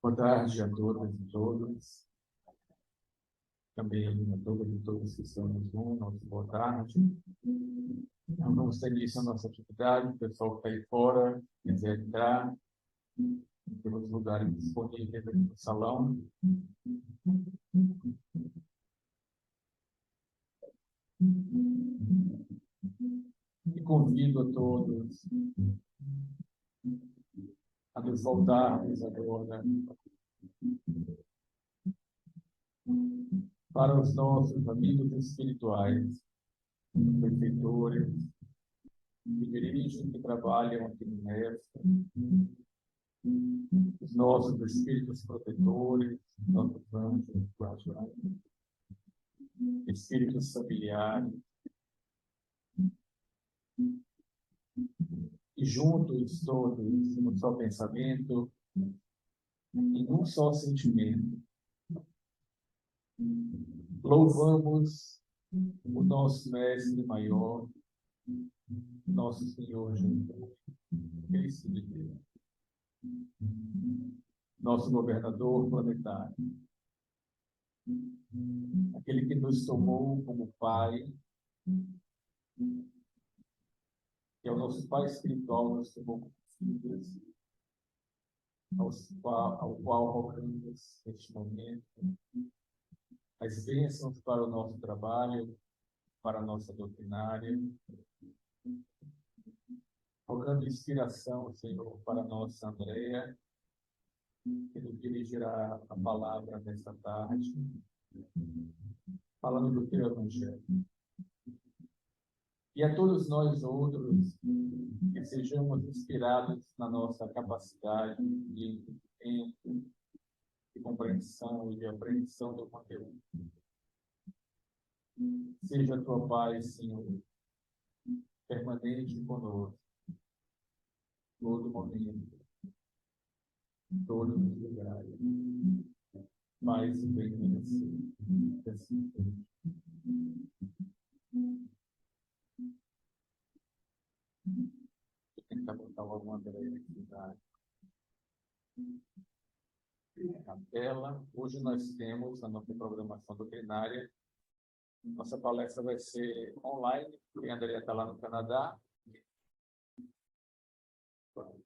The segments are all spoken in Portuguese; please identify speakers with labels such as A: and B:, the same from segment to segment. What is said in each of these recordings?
A: Boa tarde a todas e todos. Também a todas e todos que estão nos nosso boa tarde. Então, vamos ter início a nossa atividade. O pessoal que está aí fora, quiser entrar, temos lugares disponíveis aqui no salão. E convido a todos a nos voltarmos agora para os nossos amigos espirituais, benfeitores, que dirigem, que trabalham aqui no mestre, os nossos espíritos protetores, nossos anjos guardiães, espíritos familiares, e juntos todos, num só pensamento, em um só sentimento, louvamos o nosso Mestre Maior, nosso Senhor Jesus Cristo de Deus, nosso governador planetário, aquele que nos tomou como Pai, que é o nosso Pai espiritual, nos tomou como filhos, ao qual rogamos neste momento as bênçãos para o nosso trabalho, para a nossa doutrinária, rogando inspiração, Senhor, para a nossa Andréia, que nos dirigirá a palavra nesta tarde, falando do teu Evangelho. E a todos nós outros, que sejamos inspirados na nossa capacidade de entendimento, de compreensão e de apreensão do conteúdo. Seja a tua paz, Senhor, permanente conosco, todo momento, em todos os lugares, mais e bem merecido. Assim seja. Vou tentar botar o André aqui na tela. Hoje nós temos a nossa programação doutrinária. Nossa palestra vai ser online, porque a Andrea está lá no Canadá. Pode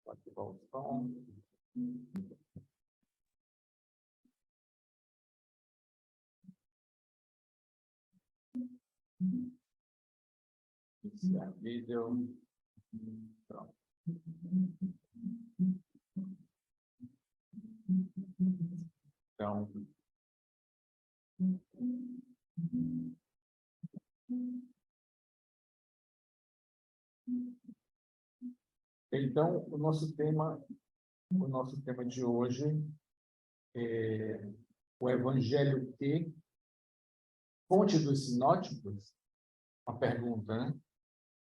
A: ativar o som. Iniciar vídeo. Pronto. Então, o nosso tema de hoje é o Evangelho Q, fonte dos sinóticos? Uma pergunta, né?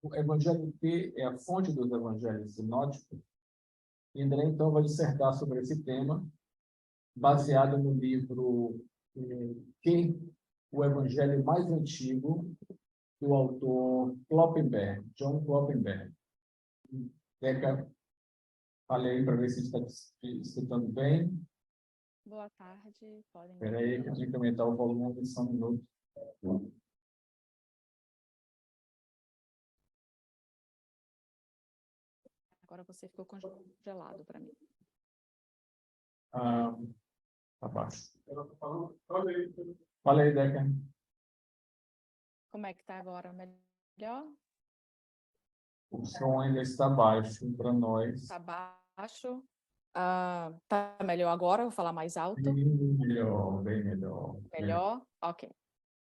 A: O Evangelho Q é a fonte dos evangelhos sinóticos? E André, então, vai dissertar sobre esse tema, baseado no livro Q, o Evangelho mais antigo, do autor Kloppenberg, John Kloppenberg. Deca, fale aí para ver se está escutando bem.
B: Boa tarde, podem...
A: Espera aí, que eu tenho que aumentar o volume só um minuto.
B: Agora você ficou congelado para mim.
A: Tá baixo. Fala aí, Deca.
B: Como é que está agora? Melhor?
A: O som ainda está baixo para nós.
B: Está baixo. Está melhor agora? Vou falar mais alto.
A: Bem melhor, bem melhor.
B: Melhor? Ok.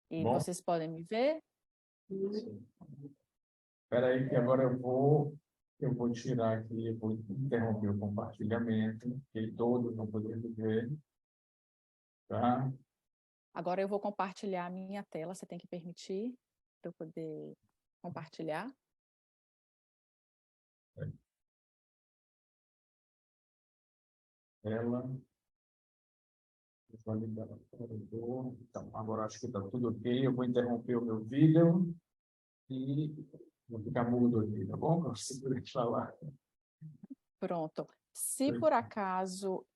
B: E
A: Bom?
B: vocês podem me ver?
A: Espera aí que agora eu vou tirar aqui, eu vou interromper o compartilhamento, que todos vão poder ver. Tá?
B: Agora eu vou compartilhar a minha tela. Você tem que permitir para eu poder compartilhar.
A: Ela. Então, agora acho que está tudo ok. Eu vou interromper o meu vídeo e vou ficar mudo aqui, tá bom? Para você poder falar.
B: Pronto. Se por acaso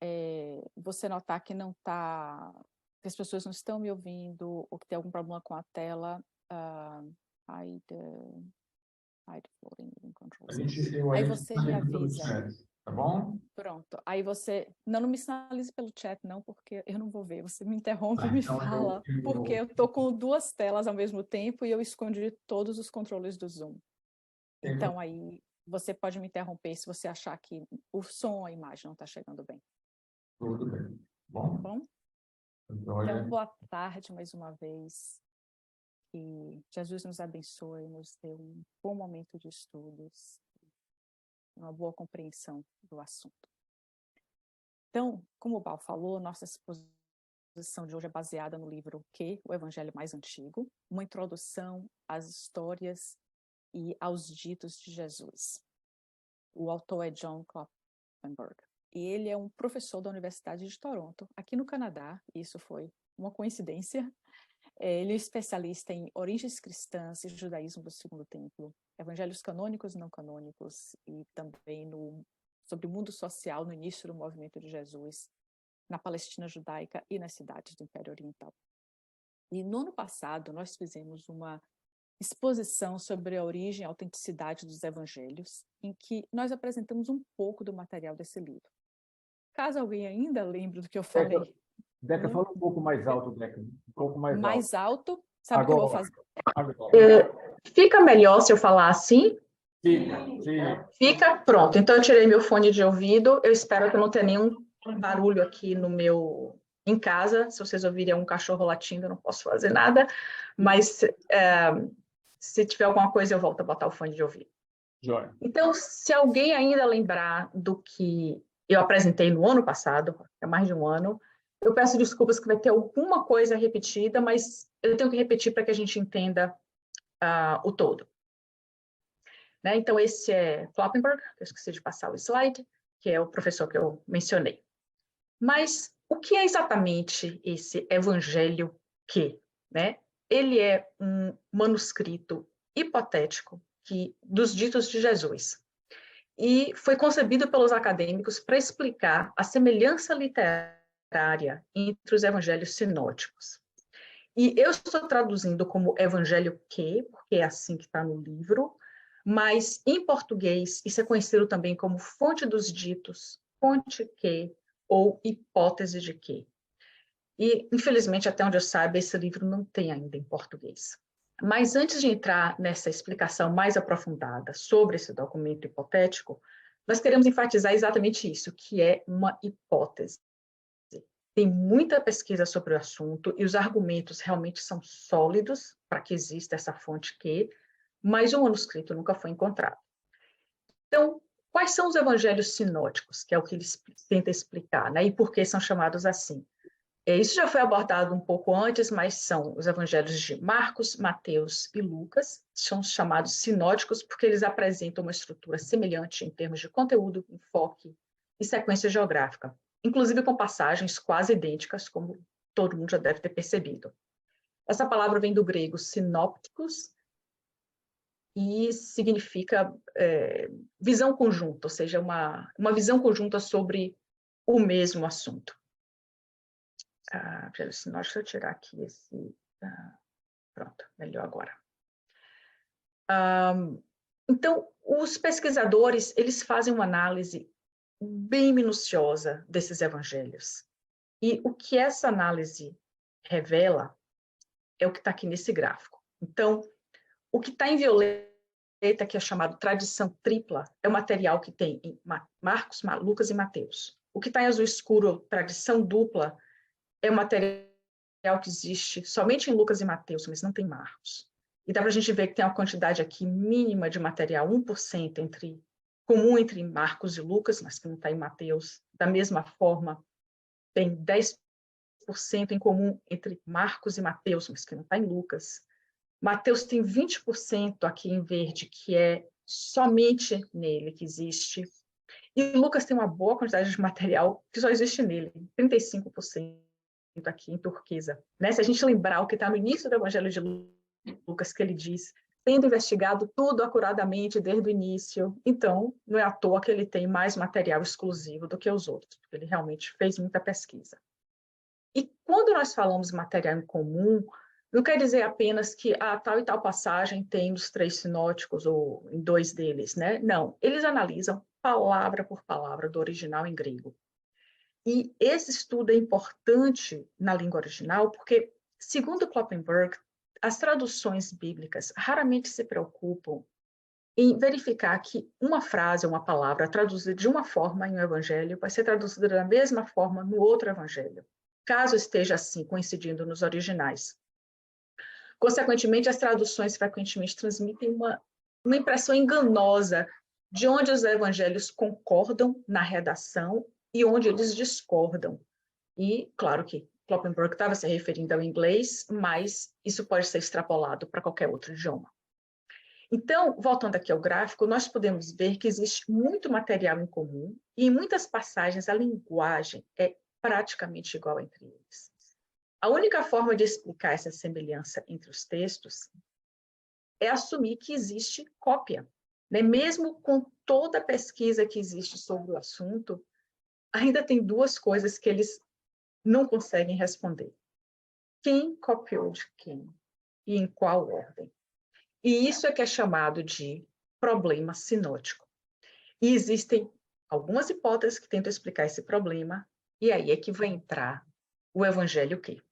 B: você notar que não está, que as pessoas não estão me ouvindo, ou que tem algum problema com a tela, hide floating controls. Aí você me avisa.
A: Chat, tá bom?
B: Pronto. Aí você não me sinalize pelo chat, não, porque eu não vou ver. Você me interrompe e me
A: Então
B: fala, porque eu estou com duas telas ao mesmo tempo e eu escondi todos os controles do Zoom. Então aí você pode me interromper se você achar que o som ou a imagem não está chegando bem.
A: Tudo bem. Bom?
B: Tá bom? Então, boa tarde mais uma vez. Que Jesus nos abençoe, nos dê um bom momento de estudos, uma boa compreensão do assunto. Então, como o Bal falou, nossa exposição de hoje é baseada no livro Q, o Evangelho Mais Antigo, uma introdução às histórias e aos ditos de Jesus. O autor é John Kloppenberg, e ele é um professor da Universidade de Toronto, aqui no Canadá. Isso foi uma coincidência. Ele é especialista em origens cristãs e judaísmo do Segundo Templo, evangelhos canônicos e não canônicos, e também sobre o mundo social no início do movimento de Jesus, na Palestina judaica e nas cidades do Império Oriental. E no ano passado, nós fizemos uma exposição sobre a origem e a autenticidade dos evangelhos, em que nós apresentamos um pouco do material desse livro. Caso alguém ainda lembre do que eu falei...
A: Deca, fala um pouco mais alto, Deca. Um pouco
B: mais
A: alto.
B: alto? Sabe o que eu vou fazer?
C: Fica melhor se eu falar assim?
A: Fica.
C: Fica? Pronto. Então, eu tirei meu fone de ouvido. Eu espero que eu não tenha nenhum barulho aqui em casa. Se vocês ouvirem um cachorro latindo, eu não posso fazer nada. Mas se tiver alguma coisa, eu volto a botar o fone de ouvido.
A: Joia.
C: Então, se alguém ainda lembrar do que eu apresentei no ano passado, há mais de um ano, eu peço desculpas que vai ter alguma coisa repetida, mas eu tenho que repetir para que a gente entenda o todo. Né? Então, esse é Kloppenberg, eu esqueci de passar o slide, que é o professor que eu mencionei. Mas o que é exatamente esse Evangelho Q? Né? Ele é um manuscrito hipotético dos ditos de Jesus. E foi concebido pelos acadêmicos para explicar a semelhança literária entre os evangelhos sinóticos. E eu estou traduzindo como Evangelho Q, porque é assim que está no livro, mas em português isso é conhecido também como fonte dos ditos, fonte Q ou hipótese de Q. E, infelizmente, até onde eu saiba, esse livro não tem ainda em português. Mas antes de entrar nessa explicação mais aprofundada sobre esse documento hipotético, nós queremos enfatizar exatamente isso, que é uma hipótese. Tem muita pesquisa sobre o assunto e os argumentos realmente são sólidos para que exista essa fonte Q, mas o manuscrito nunca foi encontrado. Então, quais são os evangelhos sinóticos, que é o que eles tentam explicar, né? E por que são chamados assim? Isso já foi abordado um pouco antes, mas são os evangelhos de Marcos, Mateus e Lucas, são chamados sinóticos porque eles apresentam uma estrutura semelhante em termos de conteúdo, enfoque e sequência geográfica, inclusive com passagens quase idênticas, como todo mundo já deve ter percebido. Essa palavra vem do grego sinópticos e significa visão conjunta, ou seja, uma visão conjunta sobre o mesmo assunto. Deixa eu tirar aqui esse... pronto, melhor agora. Então, os pesquisadores, eles fazem uma análise bem minuciosa desses evangelhos. E o que essa análise revela é o que está aqui nesse gráfico. Então, o que está em violeta, que é chamado tradição tripla, é o material que tem em Marcos, Lucas e Mateus. O que está em azul escuro, tradição dupla, é o material que existe somente em Lucas e Mateus, mas não tem Marcos. E dá para a gente ver que tem uma quantidade aqui mínima de material, 1% comum entre Marcos e Lucas, mas que não está em Mateus. Da mesma forma, tem 10% em comum entre Marcos e Mateus, mas que não está em Lucas. Mateus tem 20% aqui em verde, que é somente nele que existe. E Lucas tem uma boa quantidade de material que só existe nele, 35% aqui em turquesa. Né? Se a gente lembrar o que está no início do Evangelho de Lucas, que ele diz tendo investigado tudo acuradamente desde o início, então não é à toa que ele tem mais material exclusivo do que os outros, porque ele realmente fez muita pesquisa. E quando nós falamos material em comum, não quer dizer apenas que tal e tal passagem tem nos 3 sinóticos ou em 2 deles, né? Não, eles analisam palavra por palavra do original em grego. E esse estudo é importante na língua original porque, segundo Kloppenberg, as traduções bíblicas raramente se preocupam em verificar que uma frase ou uma palavra traduzida de uma forma em um evangelho vai ser traduzida da mesma forma no outro evangelho, caso esteja assim coincidindo nos originais. Consequentemente, as traduções frequentemente transmitem uma impressão enganosa de onde os evangelhos concordam na redação e onde eles discordam. E, claro que Kloppenberg estava se referindo ao inglês, mas isso pode ser extrapolado para qualquer outro idioma. Então, voltando aqui ao gráfico, nós podemos ver que existe muito material em comum e em muitas passagens a linguagem é praticamente igual entre eles. A única forma de explicar essa semelhança entre os textos é assumir que existe cópia, né? Mesmo com toda a pesquisa que existe sobre o assunto, ainda tem 2 coisas que eles não conseguem responder. Quem copiou de quem e em qual ordem? E isso é que é chamado de problema sinótico. E existem algumas hipóteses que tentam explicar esse problema, e aí é que vai entrar o evangelho quê?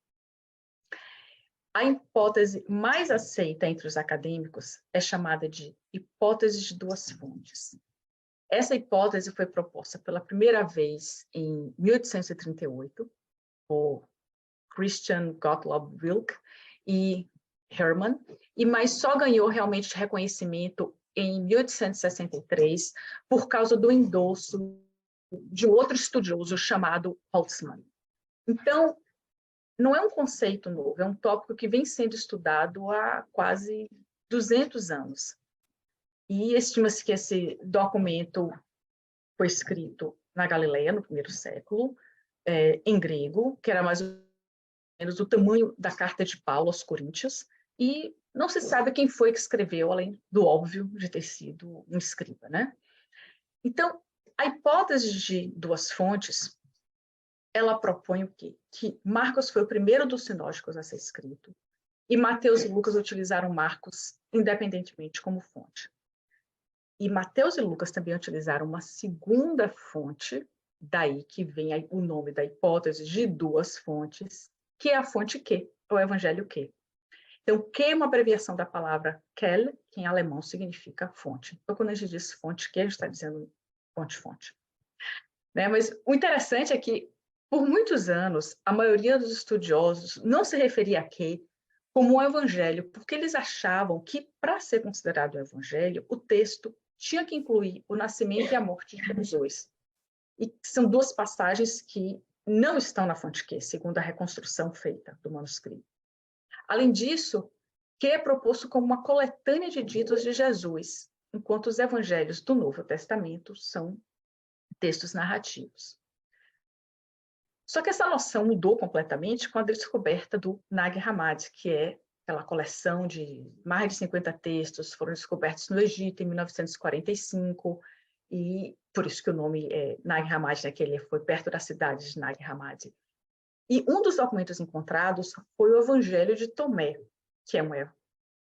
C: A hipótese mais aceita entre os acadêmicos é chamada de hipótese de 2 fontes. Essa hipótese foi proposta pela primeira vez em 1838 por Christian Gottlob Wilke e Hermann, mas só ganhou realmente reconhecimento em 1863 por causa do endosso de outro estudioso chamado Holtzmann. Então, não é um conceito novo, é um tópico que vem sendo estudado há quase 200 anos. E estima-se que esse documento foi escrito na Galileia, no primeiro século, em grego, que era mais ou menos o tamanho da carta de Paulo aos Coríntios, e não se sabe quem foi que escreveu, além do óbvio de ter sido um escriba, né? Então, a hipótese de 2 fontes, ela propõe o quê? Que Marcos foi o primeiro dos sinóticos a ser escrito, e Mateus e Lucas utilizaram Marcos independentemente como fonte. E Mateus e Lucas também utilizaram uma segunda fonte, daí que vem o nome da hipótese de 2 fontes, que é a fonte Q, o evangelho Q. Então, Q é uma abreviação da palavra Quelle, que em alemão significa fonte. Então, quando a gente diz fonte Q, a gente está dizendo fonte. Né? Mas o interessante é que, por muitos anos, a maioria dos estudiosos não se referia a Q como um evangelho, porque eles achavam que, para ser considerado um evangelho, o texto tinha que incluir o nascimento e a morte de Jesus. E são 2 passagens que não estão na fonte Q, segundo a reconstrução feita do manuscrito. Além disso, Q é proposto como uma coletânea de ditos de Jesus, enquanto os evangelhos do Novo Testamento são textos narrativos. Só que essa noção mudou completamente com a descoberta do Nag Hammadi, que é aquela coleção de mais de 50 textos, foram descobertos no Egito em 1945, e por isso que o nome é Nag Hammadi, né, que ele foi perto da cidade de Nag Hammadi. E um dos documentos encontrados foi o Evangelho de Tomé, que é um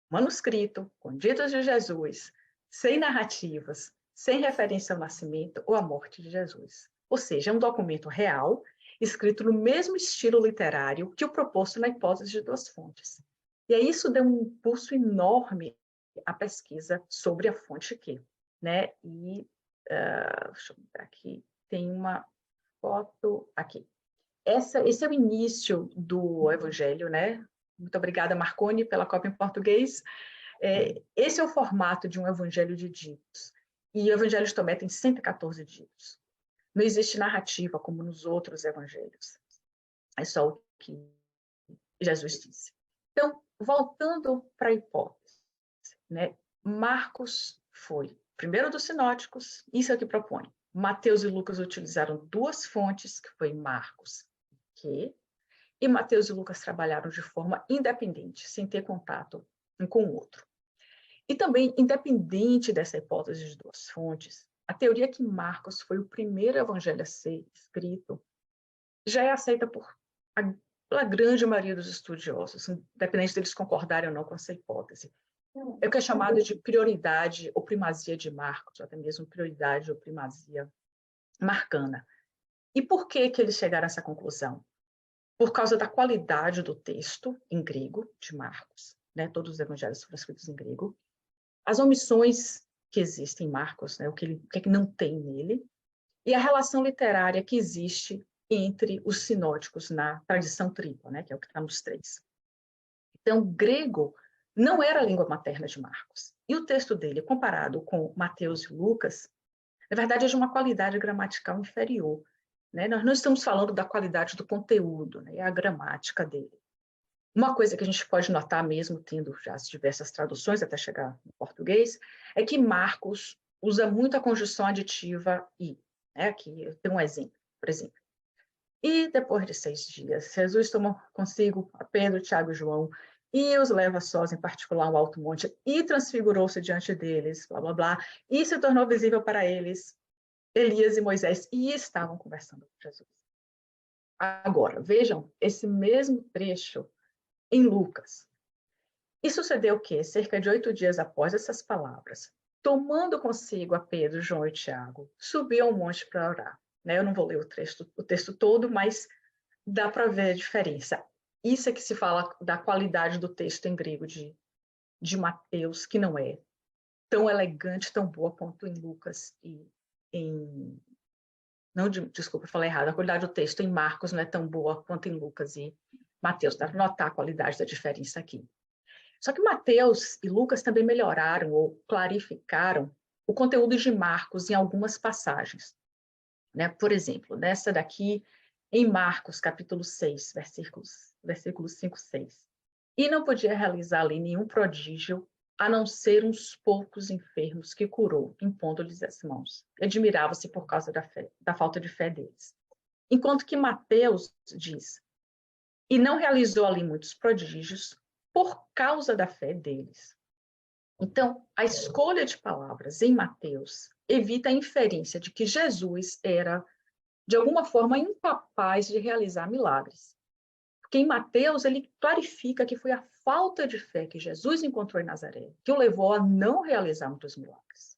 C: manuscrito com ditos de Jesus, sem narrativas, sem referência ao nascimento ou à morte de Jesus. Ou seja, é um documento real, escrito no mesmo estilo literário que o proposto na hipótese de 2 fontes. E aí isso deu um impulso enorme à pesquisa sobre a fonte Q, né? E, deixa eu mostrar aqui, tem uma foto aqui. Esse é o início do Evangelho, né? Muito obrigada, Marconi, pela cópia em português. Esse é o formato de um Evangelho de ditos. E o Evangelho de Tomé tem 114 ditos. Não existe narrativa como nos outros evangelhos. É só o que Jesus disse. Então, voltando para a hipótese, né? Marcos foi primeiro dos sinóticos, isso é o que propõe. Mateus e Lucas utilizaram 2 fontes, que foi Marcos e Mateus e Lucas trabalharam de forma independente, sem ter contato um com o outro. E também, independente dessa hipótese de duas fontes, a teoria que Marcos foi o primeiro evangelho a ser escrito já é aceita pela grande maioria dos estudiosos, independente deles concordarem ou não com essa hipótese. É o que é chamado de prioridade ou primazia de Marcos, ou até mesmo prioridade ou primazia marcana. E por que eles chegaram a essa conclusão? Por causa da qualidade do texto em grego de Marcos, né? Todos os evangelhos foram escritos em grego, as omissões que existem em Marcos, né? O que não tem nele, e a relação literária que existe entre os sinóticos na tradição tripla, né? Que é o que está nos 3. Então, o grego não era a língua materna de Marcos. E o texto dele, comparado com Mateus e Lucas, na verdade, é de uma qualidade gramatical inferior. Né? Nós não estamos falando da qualidade do conteúdo, né? É a gramática dele. Uma coisa que a gente pode notar, mesmo tendo já as diversas traduções até chegar no português, é que Marcos usa muito a conjunção aditiva e. Né? Aqui eu tenho um exemplo, por exemplo. E depois de 6 dias, Jesus tomou consigo a Pedro, Tiago e João e os leva sós, em particular, ao alto monte, e transfigurou-se diante deles, blá, blá, blá, e se tornou visível para eles Elias e Moisés, e estavam conversando com Jesus. Agora, vejam esse mesmo trecho em Lucas. E sucedeu que, cerca de 8 dias após essas palavras, tomando consigo a Pedro, João e Tiago, subiu ao monte para orar. Né? Eu não vou ler o texto todo, mas dá para ver a diferença. Isso é que se fala da qualidade do texto em grego de Mateus, que não é tão elegante, tão boa quanto em Lucas e em... Não, desculpa, eu falei errado. A qualidade do texto em Marcos não é tão boa quanto em Lucas e Mateus. Dá para notar a qualidade da diferença aqui. Só que Mateus e Lucas também melhoraram ou clarificaram o conteúdo de Marcos em algumas passagens. Né? Por exemplo, nessa daqui, em Marcos, capítulo 6, versículos 5 e 6. E não podia realizar ali nenhum prodígio, a não ser uns poucos enfermos que curou, impondo-lhes as mãos. Admirava-se por causa da falta de fé deles. Enquanto que Mateus diz, e não realizou ali muitos prodígios por causa da fé deles. Então, a escolha de palavras em Mateus evita a inferência de que Jesus era, de alguma forma, incapaz de realizar milagres. Porque em Mateus ele clarifica que foi a falta de fé que Jesus encontrou em Nazaré que o levou a não realizar muitos milagres.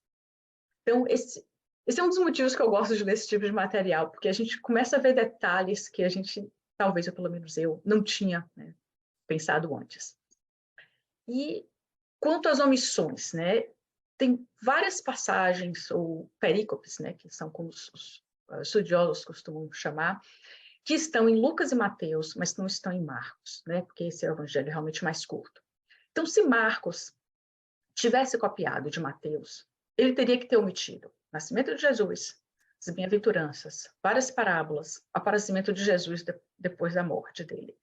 C: Então, esse é um dos motivos que eu gosto de ler esse tipo de material, porque a gente começa a ver detalhes que a gente, talvez, ou pelo menos eu, não tinha, né, pensado antes. E quanto às omissões, né, tem várias passagens, ou perícopes, né, que são como os estudiosos costumam chamar, que estão em Lucas e Mateus, mas não estão em Marcos, né, porque esse é o evangelho realmente mais curto. Então, se Marcos tivesse copiado de Mateus, ele teria que ter omitido o nascimento de Jesus, as bem-aventuranças, várias parábolas, o aparecimento de Jesus depois da morte dele.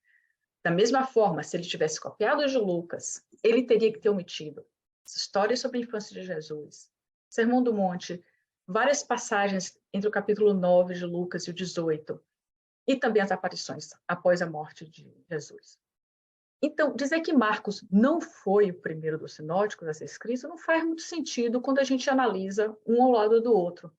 C: Da mesma forma, se ele tivesse copiado de Lucas, ele teria que ter omitido as histórias sobre a infância de Jesus, Sermão do Monte, várias passagens entre o capítulo 9 de Lucas e o 18, e também as aparições após a morte de Jesus. Então, dizer que Marcos não foi o primeiro dos sinóticos a ser escrito não faz muito sentido quando a gente analisa um ao lado do outro.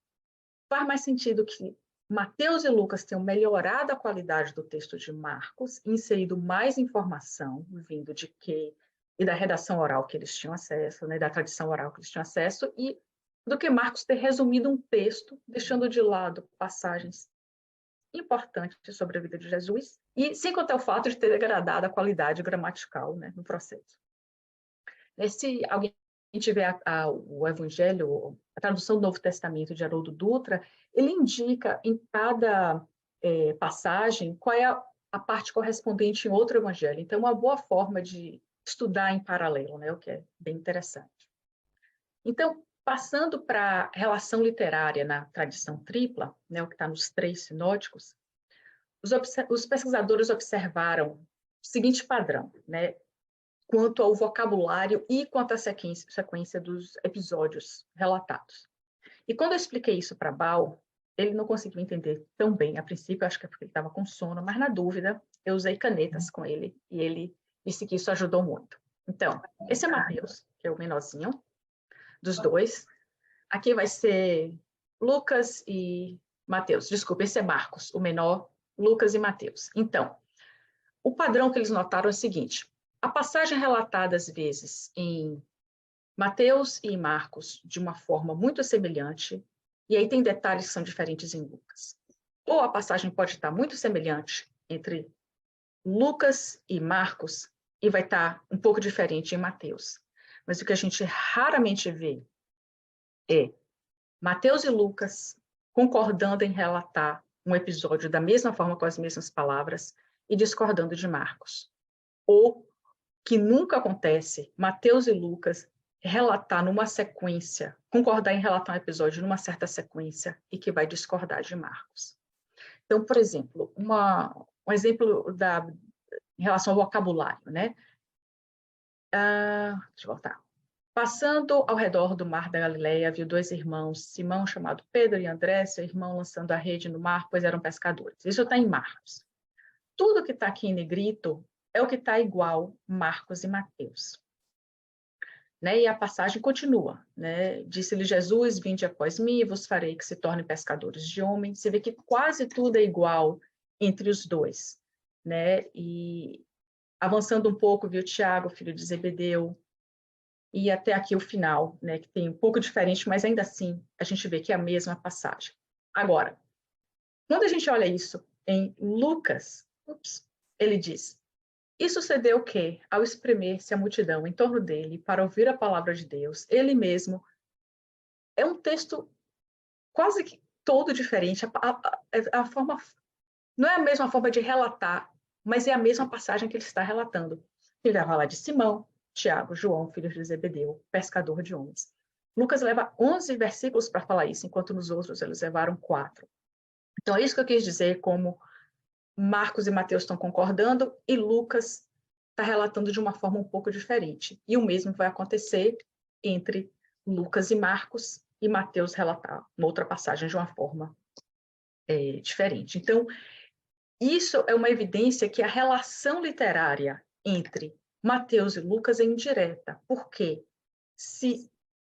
C: Faz mais sentido que Mateus e Lucas tenham melhorado a qualidade do texto de Marcos, inserido mais informação, vindo de que e da redação oral que eles tinham acesso, né, da tradição oral que eles tinham acesso, e do que Marcos ter resumido um texto, deixando de lado passagens importantes sobre a vida de Jesus, e sem contar o fato de ter degradado a qualidade gramatical, né, no processo. Se alguém tiver o Evangelho, a tradução do Novo Testamento de Haroldo Dutra, ele indica em cada passagem qual é a parte correspondente em outro Evangelho. Então, é uma boa forma de estudar em paralelo, né, o que é bem interessante. Então, passando para a relação literária na tradição tripla, né, o que está nos 3 sinóticos, os pesquisadores observaram o seguinte padrão, né, quanto ao vocabulário e quanto à sequência dos episódios relatados. E quando eu expliquei isso para Bal, ele não conseguiu entender tão bem. A princípio, acho que é porque ele estava com sono, mas na dúvida, eu usei canetas com ele e ele disse que isso ajudou muito. Então, esse é Mateus, que é o menorzinho dos dois. Aqui vai ser Lucas e Mateus. Desculpa, esse é Marcos, o menor, Lucas e Mateus. Então, o padrão que eles notaram é o seguinte: a passagem relatada às vezes em Mateus e Marcos de uma forma muito semelhante, e aí tem detalhes que são diferentes em Lucas. Ou a passagem pode estar muito semelhante entre Lucas e Marcos e vai estar um pouco diferente em Mateus. Mas o que a gente raramente vê é Mateus e Lucas concordando em relatar um episódio da mesma forma, com as mesmas palavras, e discordando de Marcos. Ou, que nunca acontece, Mateus e Lucas relatar numa sequência, concordar em relatar um episódio numa certa sequência e que vai discordar de Marcos. Então, por exemplo, um exemplo em relação ao vocabulário, né? Deixa eu voltar. Passando ao redor do mar da Galileia, viu 2 irmãos, Simão, chamado Pedro, e André, seu irmão, lançando a rede no mar, pois eram pescadores. Isso está em Marcos. Tudo que está aqui em negrito é o que está igual Marcos e Mateus. Né? E a passagem continua. Né? Disse-lhe Jesus, vinde após mim, e vos farei que se tornem pescadores de homens. Você vê que quase tudo é igual entre os dois. Né? E avançando um pouco, viu Tiago, filho de Zebedeu, e até aqui o final, né, que tem um pouco diferente, mas ainda assim a gente vê que é a mesma passagem. Agora, quando a gente olha isso em Lucas, ele diz: e sucedeu o quê? Ao espremer-se a multidão em torno dele para ouvir a palavra de Deus, ele mesmo, é um texto quase que todo diferente, a forma, não é a mesma forma de relatar, mas é a mesma passagem que ele está relatando. Ele vai falar de Simão, Tiago, João, filhos de Zebedeu, pescador de homens. Lucas leva 11 versículos para falar isso, enquanto nos outros eles levaram 4. Então, é isso que eu quis dizer, como Marcos e Mateus estão concordando e Lucas está relatando de uma forma um pouco diferente. E o mesmo vai acontecer entre Lucas e Marcos, e Mateus relatar uma outra passagem de uma forma diferente. Então, isso é uma evidência que a relação literária entre Mateus e Lucas é indireta. Por quê? Se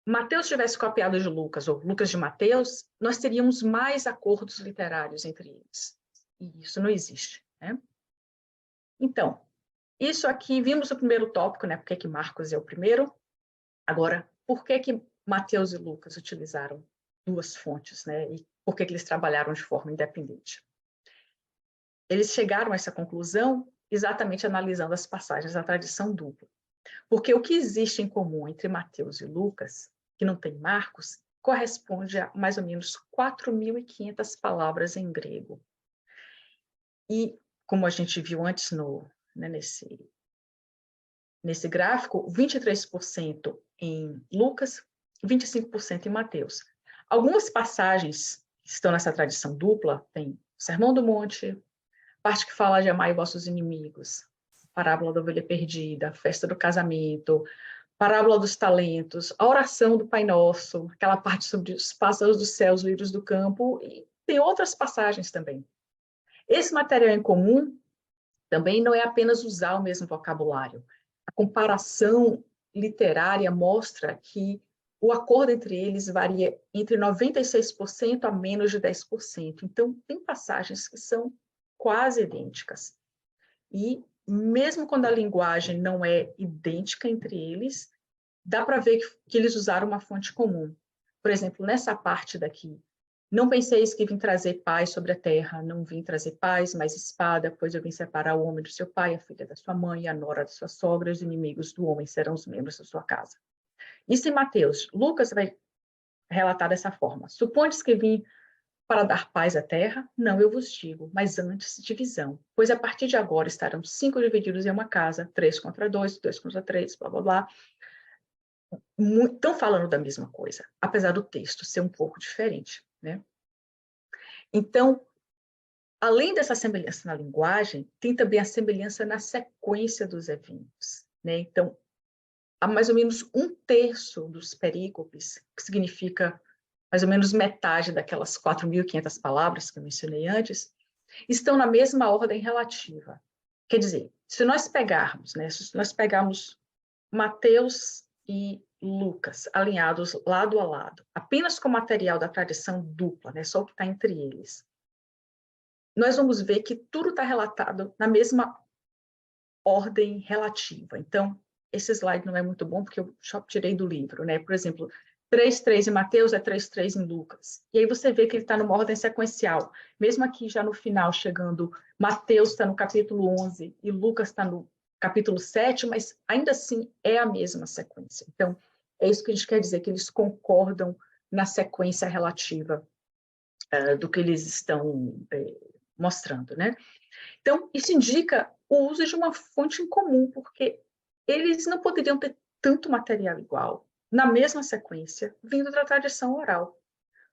C: Mateus tivesse copiado de Lucas, ou Lucas de Mateus, nós teríamos mais acordos literários entre eles. E isso não existe. Né? Então, isso aqui, vimos o primeiro tópico, né? Por que Marcos é o primeiro? Agora, por que Mateus e Lucas utilizaram 2 fontes, né? E por que eles trabalharam de forma independente? Eles chegaram a essa conclusão exatamente analisando as passagens da tradição dupla. Porque o que existe em comum entre Mateus e Lucas, que não tem Marcos, corresponde a mais ou menos 4.500 palavras em grego. E, como a gente viu antes nesse gráfico, 23% em Lucas, 25% em Mateus. Algumas passagens que estão nessa tradição dupla, tem Sermão do Monte, parte que fala de amar vossos inimigos, parábola da ovelha perdida, festa do casamento, parábola dos talentos, a oração do Pai Nosso, aquela parte sobre os pássaros dos céus, lírios do campo, e tem outras passagens também. Esse material em comum também não é apenas usar o mesmo vocabulário. A comparação literária mostra que o acordo entre eles varia entre 96% a menos de 10%. Então, tem passagens que são quase idênticas. E, mesmo quando a linguagem não é idêntica entre eles, dá para ver que eles usaram uma fonte comum. Por exemplo, nessa parte daqui, não penseis que vim trazer paz sobre a terra, não vim trazer paz, mas espada, pois eu vim separar o homem do seu pai, a filha da sua mãe, a nora da sua sogra, os inimigos do homem serão os membros da sua casa. Isso em Mateus. Lucas vai relatar dessa forma. Supondes que vim para dar paz à terra? Não, eu vos digo, mas antes divisão. Pois a partir de agora estarão 5 divididos em uma casa, 3 contra 2, 2 contra 3, blá, blá, blá. Estão falando da mesma coisa, apesar do texto ser um pouco diferente. Né? Então, além dessa semelhança na linguagem, tem também a semelhança na sequência dos eventos. Né? Então, há mais ou menos 1/3 dos perícopes, que significa mais ou menos metade daquelas 4.500 palavras que eu mencionei antes, estão na mesma ordem relativa. Quer dizer, se nós pegarmos Mateus e Lucas, alinhados lado a lado, apenas com o material da tradição dupla, né, só o que está entre eles, nós vamos ver que tudo está relatado na mesma ordem relativa. Então, esse slide não é muito bom, porque eu só tirei do livro, né? Por exemplo, 3:3 em Mateus é 3:3 em Lucas. E aí você vê que ele está numa ordem sequencial. Mesmo aqui, já no final, chegando, Mateus está no capítulo 11 e Lucas está no capítulo 7, mas ainda assim é a mesma sequência. Então, é isso que a gente quer dizer, que eles concordam na sequência relativa do que eles estão mostrando, né? Então, isso indica o uso de uma fonte em comum, porque eles não poderiam ter tanto material igual, na mesma sequência, vindo da tradição oral.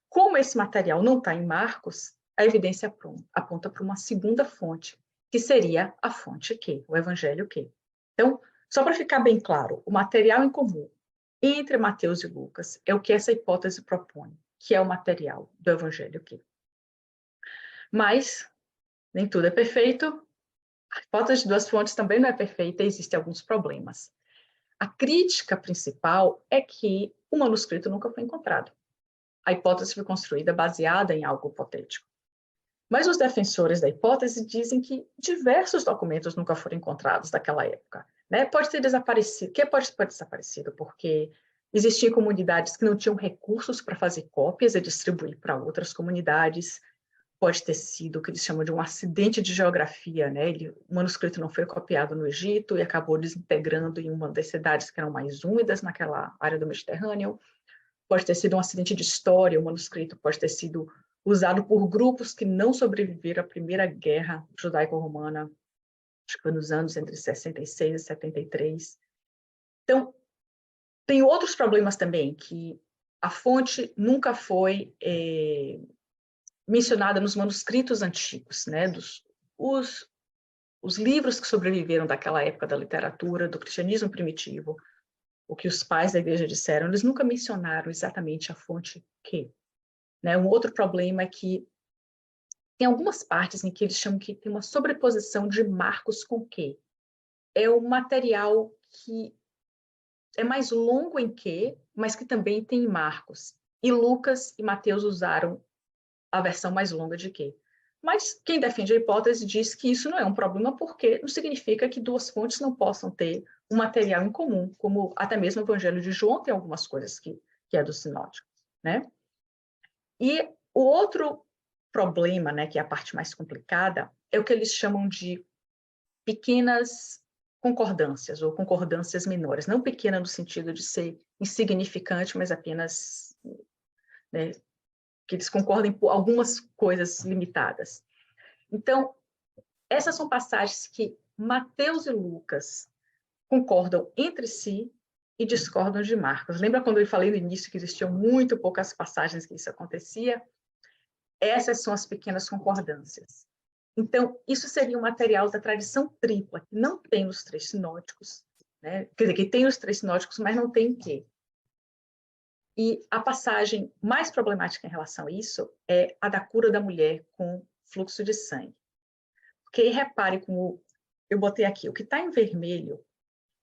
C: Como esse material não está em Marcos, a evidência aponta para uma segunda fonte, que seria a fonte Q, o Evangelho Q. Então, só para ficar bem claro, o material em comum entre Mateus e Lucas é o que essa hipótese propõe, que é o material do Evangelho Q. Mas nem tudo é perfeito. A hipótese de duas fontes também não é perfeita, existem alguns problemas. A crítica principal é que o manuscrito nunca foi encontrado. A hipótese foi construída baseada em algo hipotético. Mas os defensores da hipótese dizem que diversos documentos nunca foram encontrados daquela época, né? Pode ter desaparecido. Que pode ter desaparecido porque existiam comunidades que não tinham recursos para fazer cópias e distribuir para outras comunidades. Pode ter sido o que eles chamam de um acidente de geografia, né? O manuscrito não foi copiado no Egito e acabou desintegrando em uma das cidades que eram mais úmidas naquela área do Mediterrâneo. Pode ter sido um acidente de história, o manuscrito pode ter sido usado por grupos que não sobreviveram à Primeira Guerra Judaico-Romana, acho que foi nos anos entre 66 e 73. Então, tem outros problemas também, que a fonte nunca foi mencionada nos manuscritos antigos, né? Os livros que sobreviveram daquela época da literatura, do cristianismo primitivo, o que os pais da igreja disseram, eles nunca mencionaram exatamente a fonte Q. Né? Um outro problema é que tem algumas partes em que eles chamam que tem uma sobreposição de Marcos com Q. É um material que é mais longo em Q, mas que também tem em Marcos. E Lucas e Mateus usaram a versão mais longa de Q. Mas quem defende a hipótese diz que isso não é um problema, porque não significa que duas fontes não possam ter um material em comum, como até mesmo o Evangelho de João tem algumas coisas que é do sinótico, né? E o outro problema, né, que é a parte mais complicada, é o que eles chamam de pequenas concordâncias, ou concordâncias menores. Não pequena no sentido de ser insignificante, mas apenas, né, que eles concordem por algumas coisas limitadas. Então, essas são passagens que Mateus e Lucas concordam entre si e discordam de Marcos. Lembra quando eu falei no início que existiam muito poucas passagens que isso acontecia? Essas são as pequenas concordâncias. Então, isso seria um material da tradição tripla, que não tem nos três sinóticos, né? Quer dizer, que tem nos três sinóticos, mas não tem em Q. E a passagem mais problemática em relação a isso é a da cura da mulher com fluxo de sangue. Porque repare como eu botei aqui, o que está em vermelho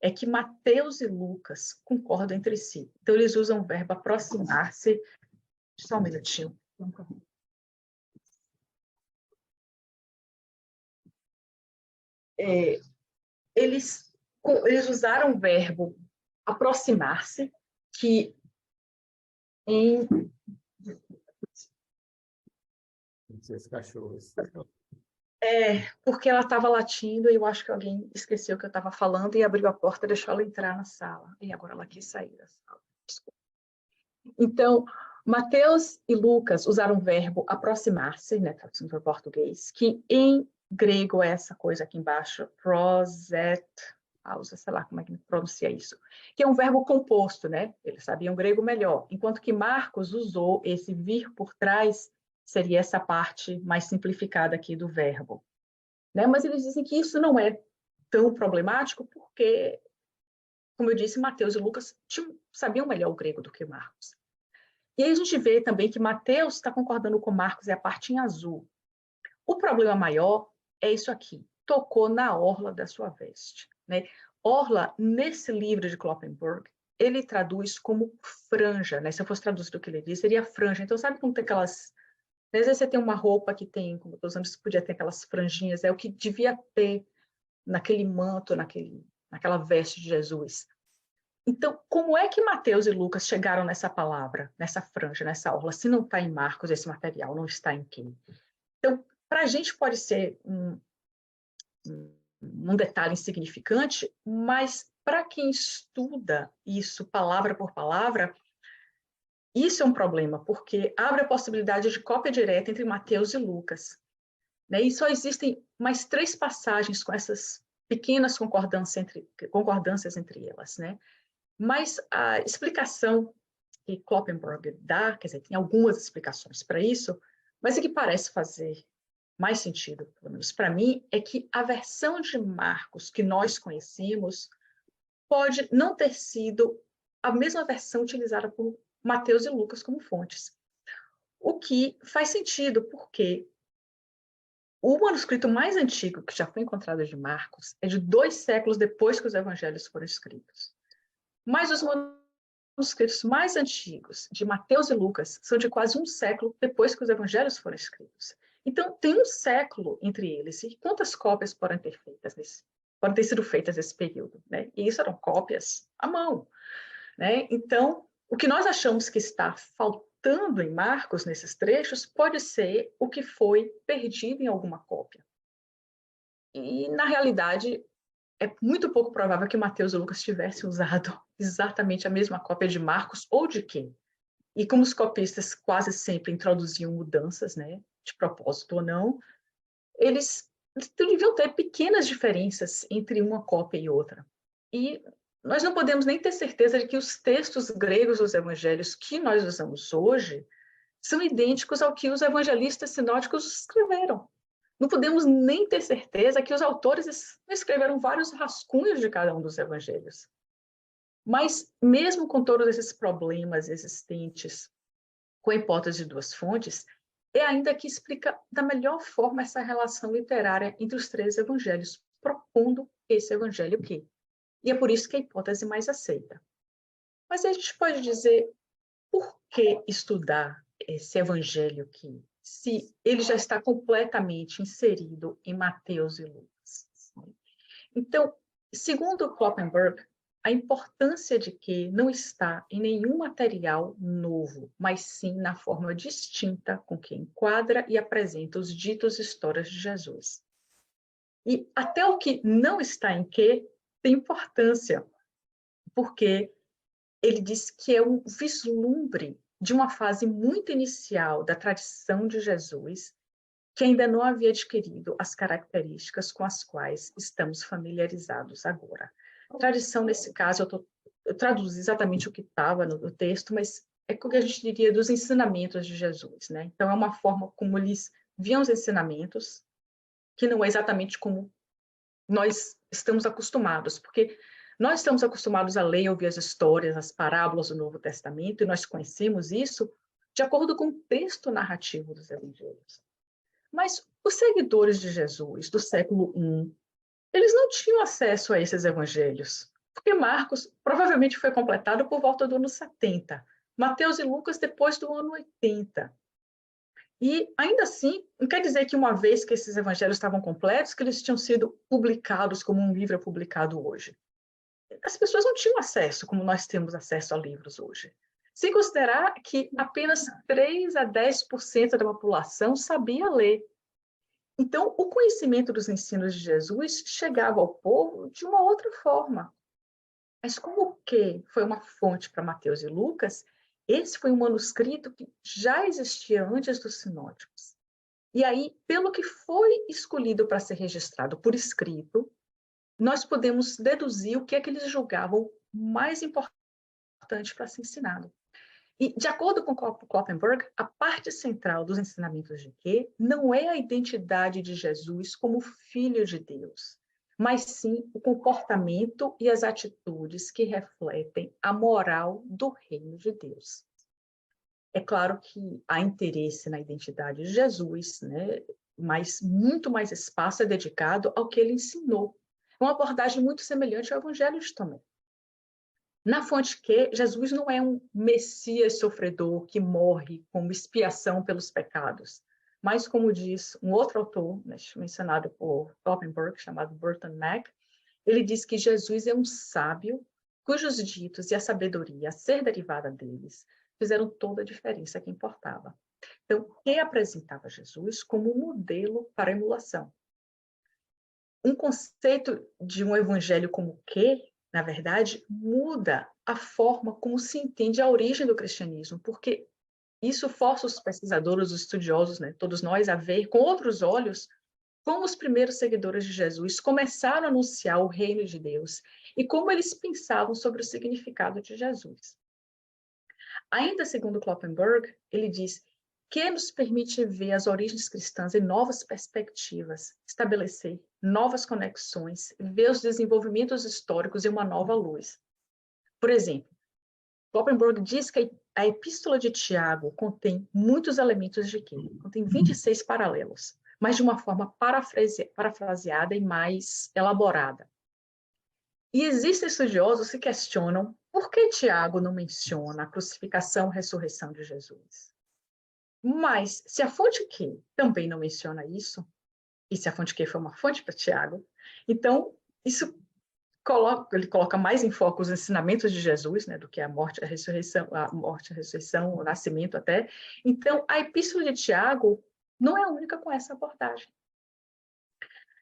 C: é que Mateus e Lucas concordam entre si. Então, eles usam o verbo aproximar-se. Só um minutinho. Eles usaram o verbo aproximar-se, que em...
A: Esses cachorros.
C: Porque ela estava latindo e eu acho que alguém esqueceu que eu estava falando e abriu a porta e deixou ela entrar na sala. E agora ela quis sair da sala. Desculpa. Então, Mateus e Lucas usaram o verbo aproximar-se, né, traduzindo para o português, que em grego é essa coisa aqui embaixo, proset, sei lá como é que pronuncia isso, que é um verbo composto, né? Eles sabiam grego melhor, enquanto que Marcos usou esse vir por trás, seria essa parte mais simplificada aqui do verbo. Né? Mas eles dizem que isso não é tão problemático porque, como eu disse, Mateus e Lucas sabiam melhor o grego do que Marcos. E aí a gente vê também que Mateus está concordando com Marcos, é a parte em azul. O problema maior é isso aqui, tocou na orla da sua veste. Né? Orla, nesse livro de Kloppenborg, ele traduz como franja, né? Se eu fosse traduzir o que ele diz, seria franja. Então, sabe como tem aquelas... Às vezes você tem uma roupa que tem, como eu estou usando, podia ter aquelas franjinhas, é o que devia ter naquele manto, naquela veste de Jesus. Então, como é que Mateus e Lucas chegaram nessa palavra, nessa franja, nessa orla, se não está em Marcos esse material, não está em quem? Então, para a gente pode ser um detalhe insignificante, mas para quem estuda isso palavra por palavra, isso é um problema, porque abre a possibilidade de cópia direta entre Mateus e Lucas. Né? E só existem mais 3 passagens com essas pequenas concordâncias entre elas. Né? Mas a explicação que Kloppenborg dá, quer dizer, tem algumas explicações para isso, mas o que parece fazer mais sentido, pelo menos para mim, é que a versão de Marcos que nós conhecemos pode não ter sido a mesma versão utilizada por Mateus e Lucas como fontes. O que faz sentido, porque o manuscrito mais antigo que já foi encontrado de Marcos é de 2 séculos depois que os evangelhos foram escritos. Mas os manuscritos mais antigos de Mateus e Lucas são de quase 1 século depois que os evangelhos foram escritos. Então, tem 1 século entre eles. E quantas cópias podem ter sido feitas nesse período? Né? E isso eram cópias à mão. Né? Então, o que nós achamos que está faltando em Marcos, nesses trechos, pode ser o que foi perdido em alguma cópia. E, na realidade, é muito pouco provável que Mateus e Lucas tivessem usado exatamente a mesma cópia de Marcos ou de quem. E como os copistas quase sempre introduziam mudanças, né, de propósito ou não, eles deviam ter pequenas diferenças entre uma cópia e outra. E nós não podemos nem ter certeza de que os textos gregos dos evangelhos que nós usamos hoje são idênticos ao que os evangelistas sinóticos escreveram. Não podemos nem ter certeza que os autores escreveram vários rascunhos de cada um dos evangelhos. Mas, mesmo com todos esses problemas existentes com a hipótese de 2 fontes, é ainda que explica da melhor forma essa relação literária entre os 3 evangelhos, propondo esse evangelho que. E é por isso que é a hipótese mais aceita. Mas a gente pode dizer, por que estudar esse evangelho aqui, se ele já está completamente inserido em Mateus e Lucas? Então, segundo Kloppenborg, a importância de que não está em nenhum material novo, mas sim na forma distinta com que enquadra e apresenta os ditos histórias de Jesus. E até o que não está em que tem importância, porque ele diz que é um vislumbre de uma fase muito inicial da tradição de Jesus, que ainda não havia adquirido as características com as quais estamos familiarizados agora. Tradição, nesse caso, eu traduzi exatamente o que estava no texto, mas é o que a gente diria dos ensinamentos de Jesus, né? Então, é uma forma como eles viam os ensinamentos, que não é exatamente como nós estamos acostumados, porque nós estamos acostumados a ler e ouvir as histórias, as parábolas do Novo Testamento, e nós conhecemos isso de acordo com o texto narrativo dos evangelhos. Mas os seguidores de Jesus do século I, eles não tinham acesso a esses evangelhos, porque Marcos provavelmente foi completado por volta do ano 70, Mateus e Lucas depois do ano 80. E, ainda assim, não quer dizer que uma vez que esses evangelhos estavam completos, que eles tinham sido publicados como um livro é publicado hoje. As pessoas não tinham acesso, como nós temos acesso a livros hoje. Sem considerar que apenas 3 a 10% da população sabia ler. Então, o conhecimento dos ensinos de Jesus chegava ao povo de uma outra forma. Mas como o que foi uma fonte para Mateus e Lucas, esse foi um manuscrito que já existia antes dos sinóticos. E aí, pelo que foi escolhido para ser registrado por escrito, nós podemos deduzir o que é que eles julgavam mais importante para ser ensinado. E, de acordo com Kloppenborg, a parte central dos ensinamentos de Q não é a identidade de Jesus como Filho de Deus, mas sim o comportamento e as atitudes que refletem a moral do reino de Deus. É claro que há interesse na identidade de Jesus, né? Mas muito mais espaço é dedicado ao que ele ensinou. É uma abordagem muito semelhante ao Evangelho de Tomé. Na fonte Q, Jesus não é um Messias sofredor que morre como expiação pelos pecados, mas, como diz um outro autor, né, mencionado por Kloppenborg, chamado Burton Mack, ele diz que Jesus é um sábio cujos ditos e a sabedoria a ser derivada deles fizeram toda a diferença que importava. Então, Q apresentava Jesus como um modelo para emulação. Um conceito de um evangelho como Q, na verdade, muda a forma como se entende a origem do cristianismo, porque isso força os pesquisadores, os estudiosos, né, todos nós, a ver com outros olhos como os primeiros seguidores de Jesus começaram a anunciar o reino de Deus e como eles pensavam sobre o significado de Jesus. Ainda segundo Kloppenborg, ele diz que nos permite ver as origens cristãs em novas perspectivas, estabelecer novas conexões, ver os desenvolvimentos históricos em uma nova luz. Por exemplo, Kloppenborg diz que a Epístola de Tiago contém muitos elementos de Q, contém 26 paralelos, mas de uma forma parafraseada e mais elaborada. E existem estudiosos que questionam por que Tiago não menciona a crucificação e ressurreição de Jesus. Mas, se a fonte Q também não menciona isso, e se a fonte Q foi uma fonte para Tiago, então isso ele coloca mais em foco os ensinamentos de Jesus, né, do que a morte, a ressurreição, o nascimento até. Então, a Epístola de Tiago não é a única com essa abordagem.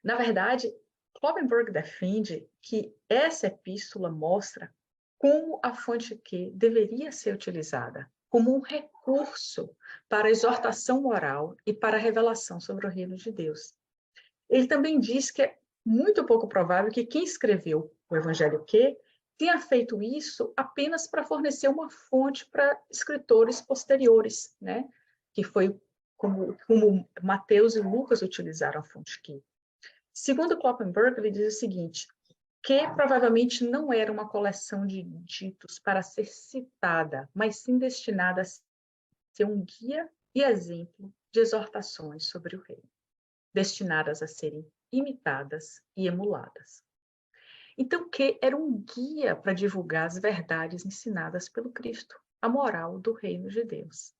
C: Na verdade, Kloppenborg defende que essa epístola mostra como a fonte Q deveria ser utilizada como um recurso para a exortação moral e para a revelação sobre o reino de Deus. Ele também diz que é muito pouco provável que quem escreveu o Evangelho Q tenha feito isso apenas para fornecer uma fonte para escritores posteriores, né? Que foi como Mateus e Lucas utilizaram a fonte Q. Segundo Kloppenborg, ele diz o seguinte, que provavelmente não era uma coleção de ditos para ser citada, mas sim destinada a ser um guia e exemplo de exortações sobre o reino, destinadas a serem imitadas e emuladas. Então, que era um guia para divulgar as verdades ensinadas pelo Cristo, a moral do reino de Deus.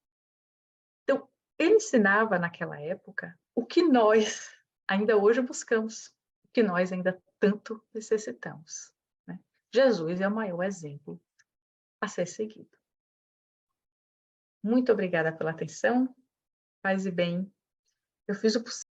C: Então, ele ensinava naquela época o que nós ainda hoje buscamos, o que nós ainda tanto necessitamos, né? Jesus é o maior exemplo a ser seguido. Muito obrigada pela atenção, paz e bem. Eu fiz o possível